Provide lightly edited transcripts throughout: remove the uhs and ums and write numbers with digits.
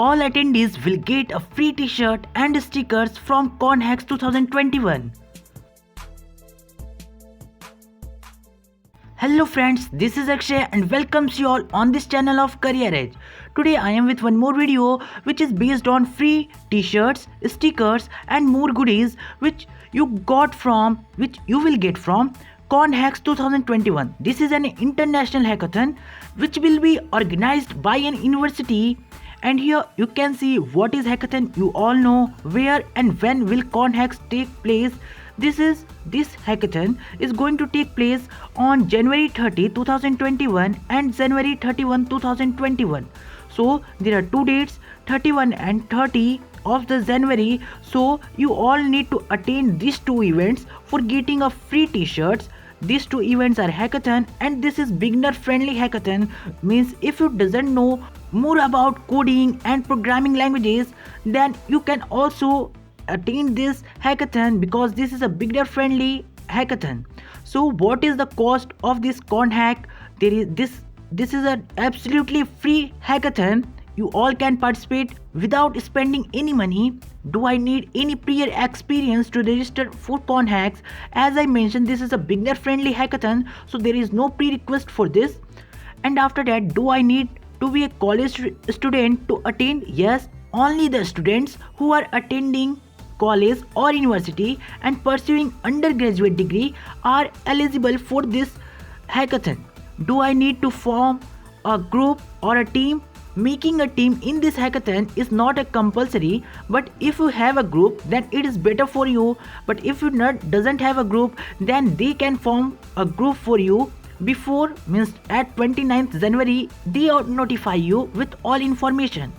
All attendees will get a free t-shirt and stickers from ConHacks 2021. Hello friends, this is Akshay and welcomes you all on this channel of Career Edge. Today I am with one more video which is based on free t-shirts, stickers and more goodies which you will get from ConHacks 2021. This is an international hackathon which will be organized by an university, and here you can see what is hackathon. You all know where and when will ConHacks take place. This hackathon is going to take place on January 30, 2021 and January 31, 2021. So there are two dates, 31 and 30 of the January. So you all need to attend these two events for getting a free t-shirts. These two events are hackathon and this is beginner friendly hackathon, means if you doesn't know more about coding and programming languages, then you can also attend this hackathon because this is a beginner friendly hackathon. So what is the cost of this ConHack? This is an absolutely free hackathon. You all can participate without spending any money. Do I need any prior experience to register for ConHacks? As I mentioned, this is a beginner friendly hackathon, so there is no prerequisite for this. And after that, do I need to be a college student to attend? Yes, only the students who are attending college or university and pursuing undergraduate degree are eligible for this hackathon. Do I need to form a group or a team? Making a team in this hackathon is not a compulsory, but if you have a group then it is better for you. But if you doesn't have a group, then they can form a group for you before, means at 29th January. They notify you with all information.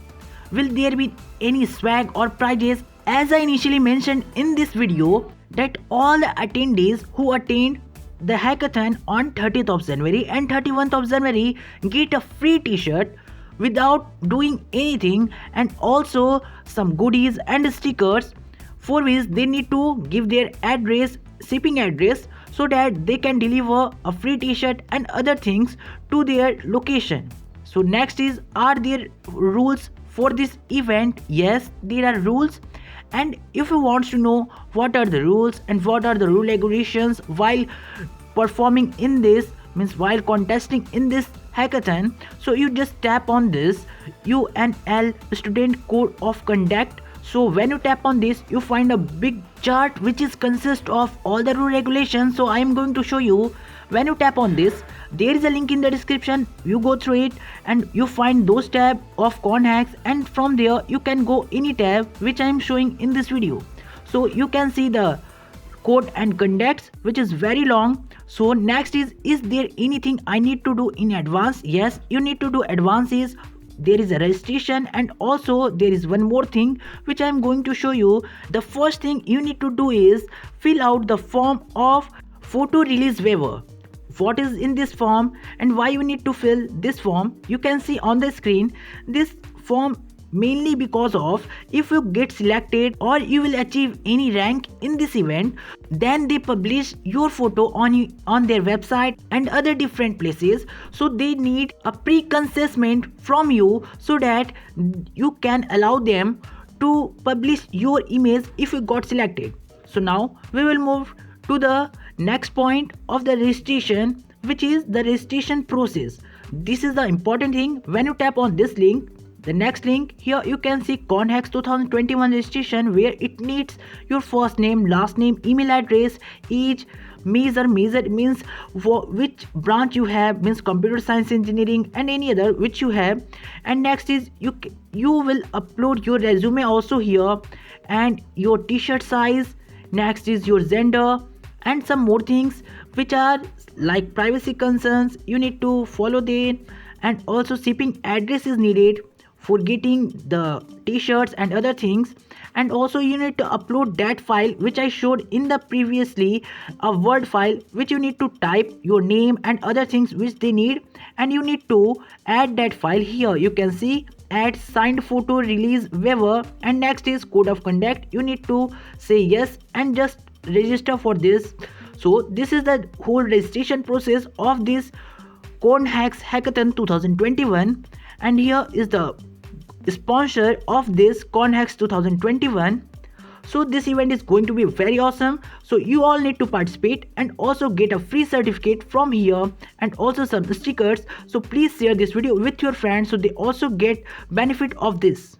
Will there be any swag or prizes? As I initially mentioned in this video, that all the attendees who attend the hackathon on 30th of January and 31st of January get a free t-shirt without doing anything, and also some goodies and stickers, for which they need to give their address, shipping address, so that they can deliver a free t-shirt and other things to their location. So next is, are there rules for this event? Yes, there are rules. And if you want to know what are the rules and what are the rule regulations while performing in this, means while contesting in this hackathon, so you just tap on this UNL Student Code of Conduct. So when you tap on this, you find a big chart which is consist of all the rule regulations. So I am going to show you. When you tap on this, there is a link in the description. You go through it and you find those tab of ConHacks, and from there you can go any tab which I am showing in this video. So you can see the code and conducts, which is very long. So next is there anything I need to do in advance? Yes, you need to do advances. There is a registration, and also there is one more thing which I am going to show you. The first thing you need to do is fill out the form of photo release waiver. What is in this form and why you need to fill this form, you can see on the screen. This form mainly because of, if you get selected or you will achieve any rank in this event, then they publish your photo on their website and other different places. So they need a pre-consent from you so that you can allow them to publish your image if you got selected. So now we will move to the next point of the registration, which is the registration process. This is the important thing. When you tap on this link, the next link, here you can see ConHacks 2021 registration, where it needs your first name, last name, email address, age, major means which branch you have, means computer science, engineering and any other which you have. And next is you will upload your resume also here, and your t-shirt size. Next is your gender and some more things which are like privacy concerns, you need to follow them. And also shipping address is needed for getting the t-shirts and other things. And also you need to upload that file which I showed in the previously, a word file which you need to type your name and other things which they need, and you need to add that file here. You can see add signed photo release waiver, and next is code of conduct. You need to say yes and just register for this. So this is the whole registration process of this ConHacks Hackathon 2021. And here is the sponsor of this ConHacks 2021. So this event is going to be very awesome. So you all need to participate and also get a free certificate from here and also some stickers. So please share this video with your friends so they also get benefit of this.